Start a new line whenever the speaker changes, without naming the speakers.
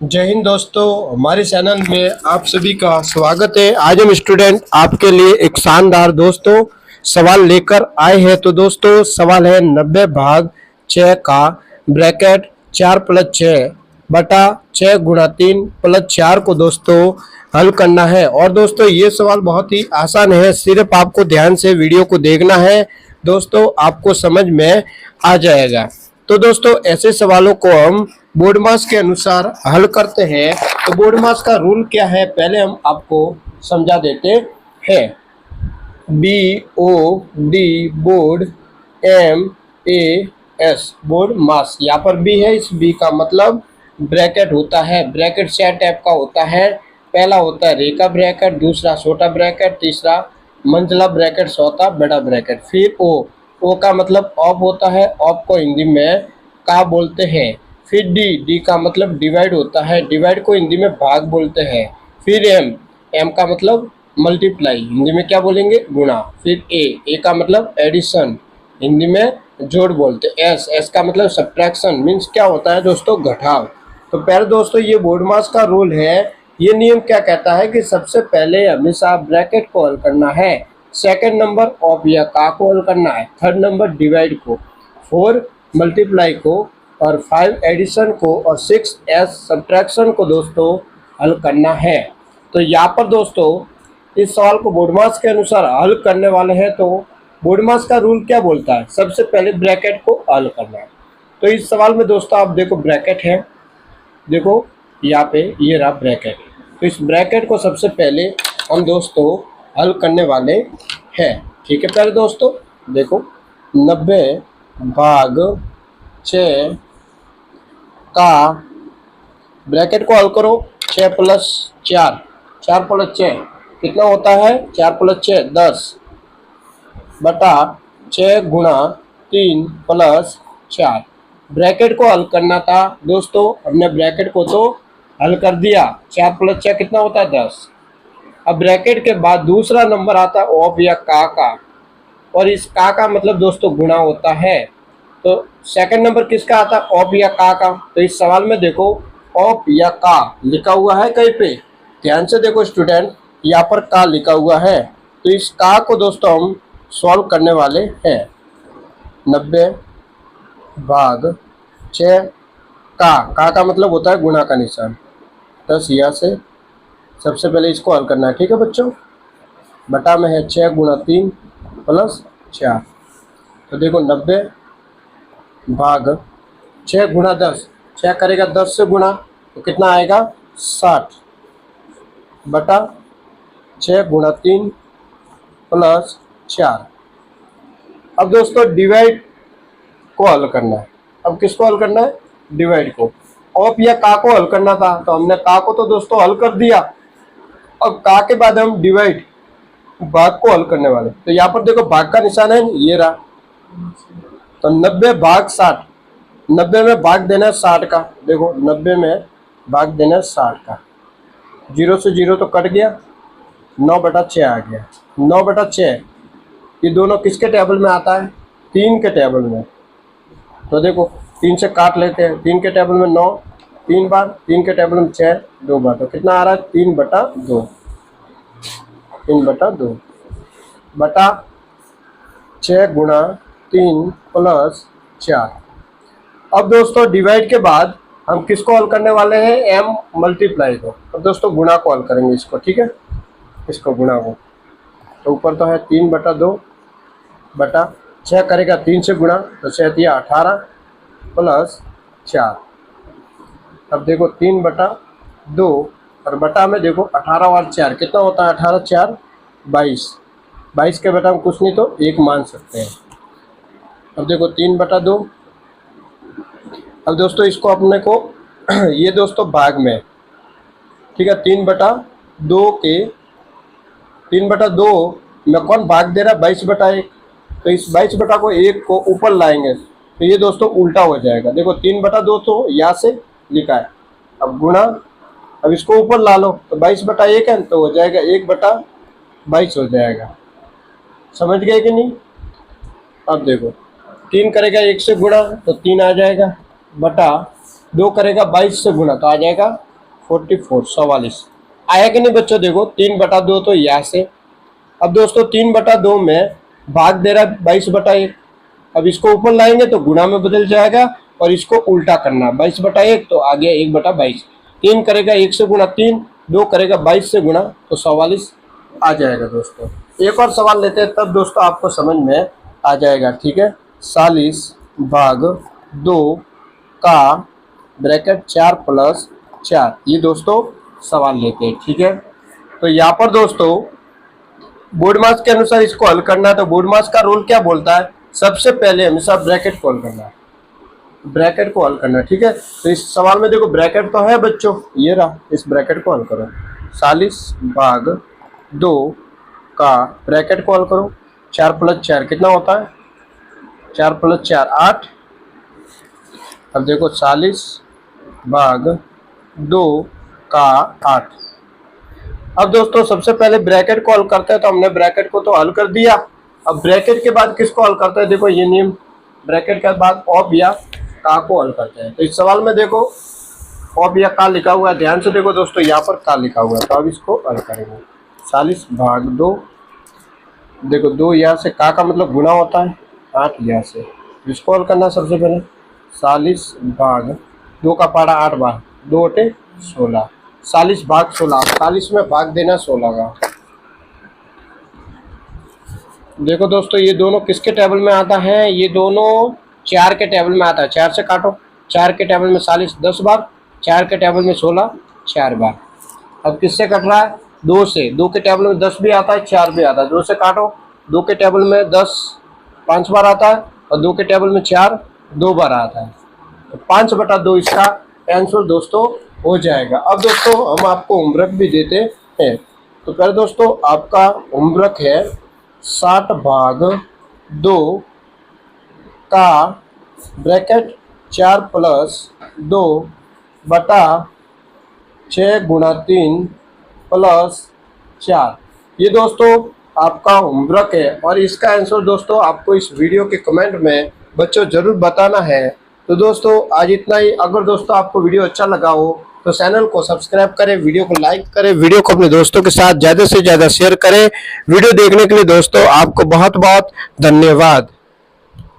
जय हिंद दोस्तों, हमारे चैनल में आप सभी का स्वागत है। आज हम स्टूडेंट आपके लिए एक शानदार दोस्तों सवाल लेकर आए हैं। तो दोस्तों सवाल है 90 भाग 6 का ब्रैकेट 4 + 6 बटा 6 × 3 + 4 को दोस्तों हल करना है। और दोस्तों ये सवाल बहुत ही आसान है, सिर्फ आपको ध्यान से वीडियो को देखना है दोस्तों, आपको समझ में आ जाएगा। तो दोस्तों ऐसे सवालों को हम बोर्ड मास के अनुसार हल करते हैं। तो बोर्ड मास का रूल क्या है पहले हम आपको समझा देते हैं। BOD बोर्ड, MAS बोर्ड मास। यहाँ पर B है, इस B का मतलब ब्रैकेट होता है। ब्रैकेट 6 टाइप का होता है। पहला होता है रेखा ब्रैकेट, दूसरा छोटा ब्रैकेट, तीसरा मंझला ब्रैकेट, चौथा बड़ा ब्रैकेट। फिर O का मतलब ऑफ होता है, ऑफ को हिंदी में का बोलते हैं। फिर डी का मतलब डिवाइड होता है, डिवाइड को हिंदी में भाग बोलते हैं। फिर एम का मतलब मल्टीप्लाई, हिंदी में क्या बोलेंगे गुणा। फिर ए का मतलब एडिशन, हिंदी में जोड़ बोलते हैं। एस का मतलब सब्ट्रैक्शन, मीन्स क्या होता है दोस्तों घटाव। तो पहले दोस्तों ये बोर्ड मास का रूल है। ये नियम क्या कहता है कि सबसे पहले हमेशा ब्रैकेट को हल करना है, सेकंड नंबर ऑफ या का को हल करना है, थर्ड नंबर डिवाइड को, 4 मल्टीप्लाई को, और 5 एडिशन को, और 6 एस सब्ट्रैक्शन को दोस्तों हल करना है। तो यहाँ पर दोस्तों इस सवाल को बोर्ड मास के अनुसार हल करने वाले हैं। तो बोर्ड मास का रूल क्या बोलता है, सबसे पहले ब्रैकेट को हल करना है। तो इस सवाल में दोस्तों आप देखो ब्रैकेट है, देखो यहाँ पे ये रहा ब्रैकेट। तो इस ब्रैकेट को सबसे पहले हम दोस्तों हल करने वाले हैं। ठीक है, पहले दोस्तों देखो 90 भाग 6 का ब्रैकेट को हल करो। 6 + 4, 4 + 6 कितना होता है, 4 + 6 10 बटा 6 × 3 + 4। ब्रैकेट को हल करना था दोस्तों, हमने ब्रैकेट को तो हल कर दिया। 4 + 6 कितना होता है 10। अब ब्रैकेट के बाद दूसरा नंबर आता है ऑफ या का, और इस का मतलब दोस्तों गुणा होता है। तो सेकंड नंबर किसका आता है, ऑफ या का। तो इस सवाल में देखो ऑफ या का लिखा हुआ है कहीं पे, ध्यान से देखो स्टूडेंट, यहाँ पर का लिखा हुआ है। तो इस का को दोस्तों हम सॉल्व करने वाले हैं। 90 भाग 6 का मतलब होता है गुणा का निशान। 10 यहाँ से सबसे पहले इसको हल करना है। ठीक है बच्चों, बटा में है 6 × 3 + 4। तो देखो 90 भाग 6 × 10, 6 करेगा 10 से गुणा तो कितना आएगा 60 बटा 6 × 3 + 4। अब दोस्तों डिवाइड को हल करना है। अब किसको हल करना है, डिवाइड को। ऑफ या का को हल करना था, तो हमने का को तो दोस्तों हल कर दिया। अब का के बाद हम डिवाइड भाग को हल करने वाले। तो यहाँ पर देखो भाग का निशान है, ये रहा। तो 90 भाग 60, 90 में भाग देना है 60 का। देखो 90 में भाग देना है 60 का, 0 से 0 तो कट गया, 9/6 आ गया। 9/6 ये दोनों किसके टेबल में आता है, 3 के टेबल में। तो देखो 3 से काट लेते हैं, 3 के टेबल में 9 3 बार, 3 के टेबल में 6 2 बार। तो कितना आ रहा है 3/2, 3/2 बटा 6 × 3 + 4। अब दोस्तों डिवाइड के बाद हम किसको हल करने वाले हैं, m मल्टीप्लाई को। अब दोस्तों गुणा को हल करेंगे इसको। ठीक है, इसको गुणा को। तो ऊपर तो है 3/2 बटा 6 करेगा 3 से गुणा, तो 6 × 18 + 4। अब देखो 3/2 और बटा में देखो 18 और 4 कितना होता है, 18 4 22, 22 के बटा में कुछ नहीं तो 1 मान सकते हैं। अब देखो 3/2। अब दोस्तों इसको अपने को ये दोस्तों भाग में, ठीक है, 3/2 के 3/2 में कौन भाग दे रहा है, 22/1। तो इस 22 को 1 को ऊपर लाएंगे तो ये दोस्तों उल्टा हो जाएगा। देखो 3/2 तो यहाँ से लिखा है, अब गुणा, अब इसको ऊपर ला लो तो 22/1 है तो हो जाएगा 1/22 हो जाएगा। समझ गए कि नहीं। अब देखो 3 करेगा 1 से गुणा तो 3 आ जाएगा, बटा 2 करेगा 22 से गुणा तो आ जाएगा 44 44 आया कि नहीं बच्चों। देखो 3/2 तो यहाँ से। अब दोस्तों 3/2 में भाग दे रहा है 22/1। अब इसको ऊपर लाएंगे तो गुणा में बदल जाएगा और इसको उल्टा करना। 22/1 तो आ गया 1/22। 3 करेगा 1 से गुणा 3, 2 करेगा 22 से गुणा तो 44 आ जाएगा दोस्तों। एक और सवाल लेते हैं तब दोस्तों आपको समझ में आ जाएगा। ठीक है, 40/2 का ब्रैकेट 4 + 4, ये दोस्तों सवाल लेते हैं। ठीक है, तो यहाँ पर दोस्तों बोर्डमास के अनुसार इसको हल करना है। तो बोर्डमास का रूल क्या बोलता है, सबसे पहले हमेशा ब्रैकेट को हल करना है, ब्रैकेट को हल करना है। ठीक है, तो इस सवाल में देखो ब्रैकेट तो है बच्चों, ये रहा, इस ब्रैकेट को हल करो। 40/2 का ब्रैकेट को हल करो, 4 + 4 कितना होता है, 4 + 4 8। अब देखो 40/2 का 8। अब दोस्तों सबसे पहले ब्रैकेट को हल करते हैं, तो हमने ब्रैकेट को तो हल कर दिया। अब ब्रैकेट के बाद किसको हल करते हैं, देखो ये नियम, ब्रैकेट के बाद ऑफ या का को हल करते हैं। तो इस सवाल में देखो ऑफ या का लिखा हुआ है, ध्यान से देखो दोस्तों, यहाँ पर का लिखा हुआ है, तो अब इसको हल करेंगे। 40/2, देखो 2 यहाँ से, का मतलब गुणा होता है, 8 यहाँ से, इसको हल करना सबसे पहले। 40/2 का पारा 8 बार, 2 × 16, 40/16, 40 में भाग देना 16 का। देखो दोस्तों ये दोनों किसके टेबल में आता है, ये दोनों 4 के टेबल में आता है। 4 से काटो, 4 के टेबल में 40 10 बार, 4 के टेबल में 16 4 बार। अब किससे कट रहा है, 2 से। 2 के टेबल में 10 भी आता है, 4 भी आता है। 2 से काटो, 2 के टेबल में 10 5 बार आता है और 2 के टेबल में 4 2 बार आता है। तो 5/2 इसका आंसर दोस्तों हो जाएगा। अब दोस्तों हम आपको होमवर्क भी देते हैं। तो पहले दोस्तों आपका होमवर्क है 60/2 का ब्रैकेट 4 + 2 बटा 6 × 3 + 4, ये दोस्तों आपका होमवर्क है। और इसका आंसर दोस्तों आपको इस वीडियो के कमेंट में बच्चों जरूर बताना है। तो दोस्तों आज इतना ही। अगर दोस्तों आपको वीडियो अच्छा लगा हो तो चैनल को सब्सक्राइब करें, वीडियो को लाइक करें, वीडियो को अपने दोस्तों के साथ ज़्यादा से ज़्यादा शेयर करें। वीडियो देखने के लिए दोस्तों आपको बहुत बहुत धन्यवाद।